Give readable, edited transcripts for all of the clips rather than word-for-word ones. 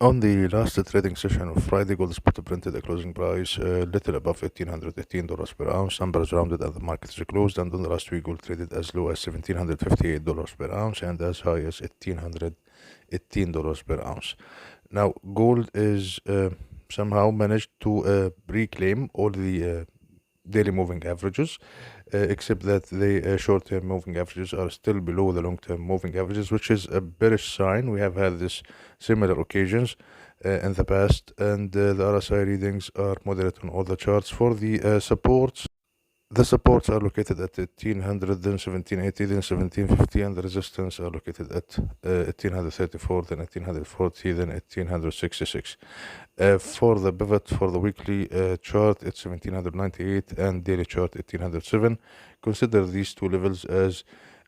On the last trading session of Friday, gold spot printed a closing price little above $1,818 per ounce. Numbers rounded as the market is closed, and on the last week, gold traded as low as $1,758 per ounce and as high as $1,818 per ounce. Now, gold is somehow managed to reclaim all the daily moving averages, except that the short-term moving averages are still below the long-term moving averages, which is a bearish sign. We have had this similar occasions in the past, and the RSI readings are moderate on all the charts. For the supports, the supports are located at 1800, then 1780, then 1750, and the resistance are located at 1834, then 1840, then 1866. For the pivot for the weekly chart, it's 1798, and daily chart 1807. Consider these two levels as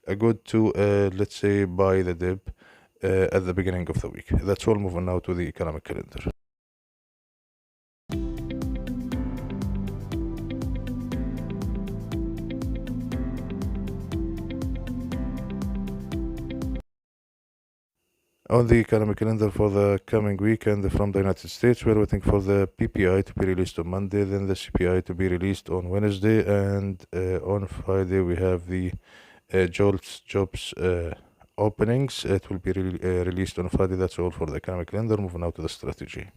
a good to, let's say, buy the dip at the beginning of the week. That's all. Moving now to the economic calendar. On the economic calendar for the coming weekend from the United States, we're waiting for the PPI to be released on Monday, then the CPI to be released on Wednesday, and on Friday we have the JOLTS jobs openings. It will be released on Friday. That's all for the economic calendar. Moving now to the strategy.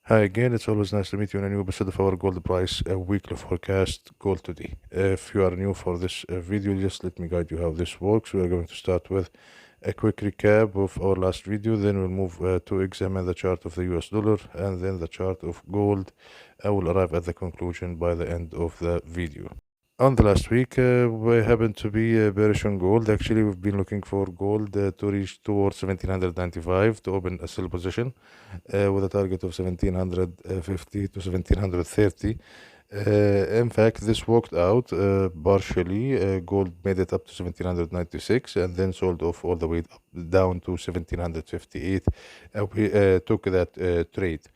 Hi again, it's always nice to meet you in a new episode of our gold price weekly forecast gold today. If you are new for this video, just let me guide you how this works. We are going to start with a quick recap of our last video, then we'll move to examine the chart of the US dollar and then the chart of gold. I will arrive at the conclusion by the end of the video. On the last week, we happened to be bearish on gold. Actually, we've been looking for gold to reach towards 1795 to open a sell position with a target of 1750 to 1730. In fact, this worked out partially. Gold made it up to 1796 and then sold off all the way down to 1758. We took that trade.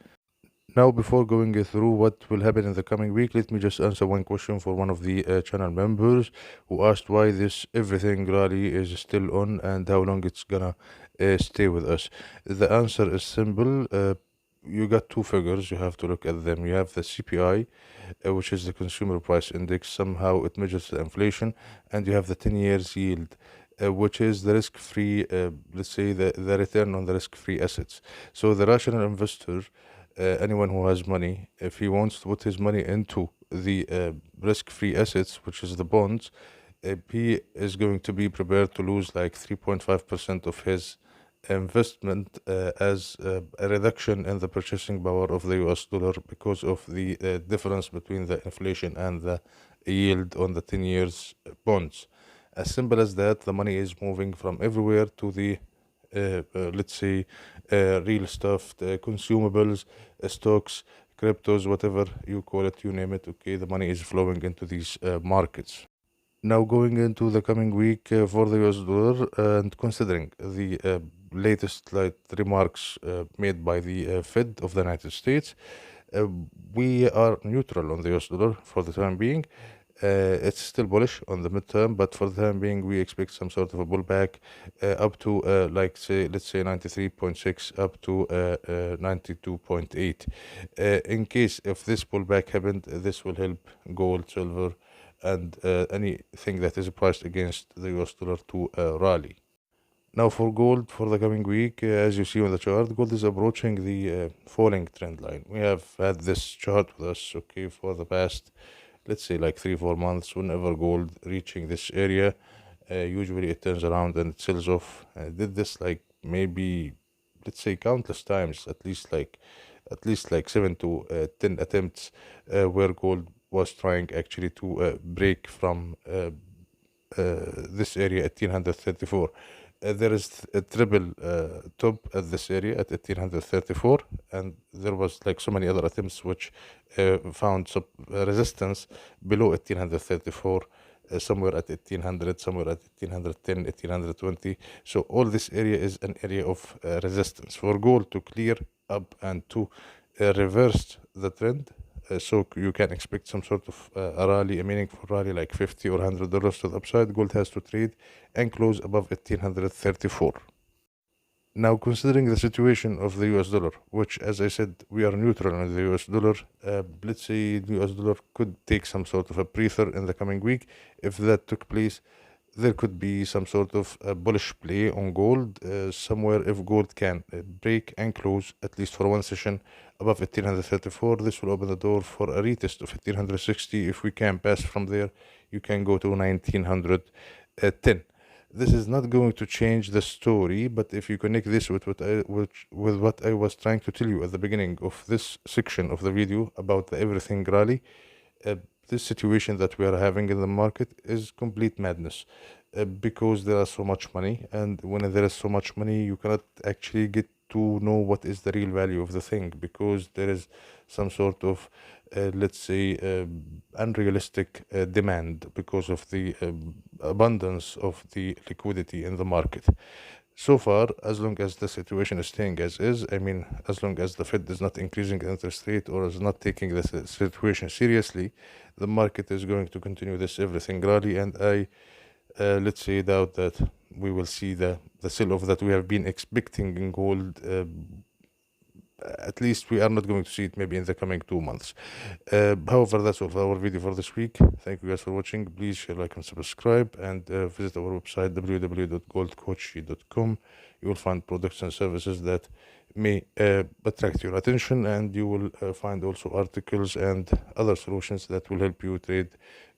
Now, before going through what will happen in the coming week, let me just answer one question for one of the channel members who asked why this everything rally is still on and how long it's gonna stay with us. The answer is simple. You got two figures, you have to look at them. You have the CPI, which is the consumer price index. Somehow it measures the inflation, and you have the 10 years yield, which is the risk-free, let's say the return on the risk-free assets. So the rational investor, anyone who has money, if he wants to put his money into the risk-free assets, which is the bonds, he is going to be prepared to lose like 3.5% of his investment as a reduction in the purchasing power of the US dollar because of the difference between the inflation and the yield on the 10 years bonds. As simple as that, the money is moving from everywhere to the let's say real stuff, the consumables, stocks, cryptos, whatever you call it, you name it. Okay, the money is flowing into these markets. Now, going into the coming week for the US dollar and considering the latest remarks made by the Fed of the United States, we are neutral on the US dollar for the time being. It's still bullish on the midterm, but for the time being, we expect some sort of a pullback up to let's say 93.6 up to 92.8. In case if this pullback happened, this will help gold, silver, and anything that is priced against the US dollar to rally. Now for gold for the coming week, as you see on the chart, gold is approaching the falling trend line. We have had this chart with us, okay, for the past, let's say like 3-4 months. Whenever gold reaching this area, usually it turns around and it sells off. Did this like maybe, let's say, countless times, at least like 7 to 10 attempts where gold was trying actually to break from this area at 1834. There is a triple top at this area at 1834, and there was like so many other attempts which found resistance below 1834, somewhere at 1800, somewhere at 1810, 1820. So all this area is an area of resistance for gold to clear up and to reverse the trend. So you can expect some sort of a rally, a meaningful rally, like $50 or $100 to the upside. Gold has to trade and close above 1834. Now, considering the situation of the US dollar, which, as I said, we are neutral on the US dollar, let's say the US dollar could take some sort of a breather in the coming week. If that took place, there could be some sort of bullish play on gold somewhere. If gold can break and close, at least for one session, above 1834, this will open the door for a retest of 1860. If we can pass from there, you can go to 1910. This is not going to change the story, but if you connect this with what I was trying to tell you at the beginning of this section of the video about the everything rally, this situation that we are having in the market is complete madness, because there is so much money, and when there is so much money, you cannot actually get to know what is the real value of the thing, because there is some sort of let's say unrealistic demand because of the abundance of the liquidity in the market. So far, as long as the situation is staying as is, I mean, as long as the Fed is not increasing interest rate or is not taking the situation seriously, the market is going to continue this everything rally, and I let's say doubt that we will see the sell-off that we have been expecting in gold. At least we are not going to see it maybe in the coming 2 months. However, that's all for our video for this week. Thank you guys for watching. Please share, like, and subscribe, and visit our website www.goldcoachy.com. You will find products and services that may attract your attention, and you will find also articles and other solutions that will help you trade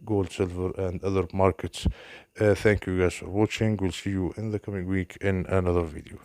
gold, silver, and other markets. Thank you guys for watching. We'll see you in the coming week in another video.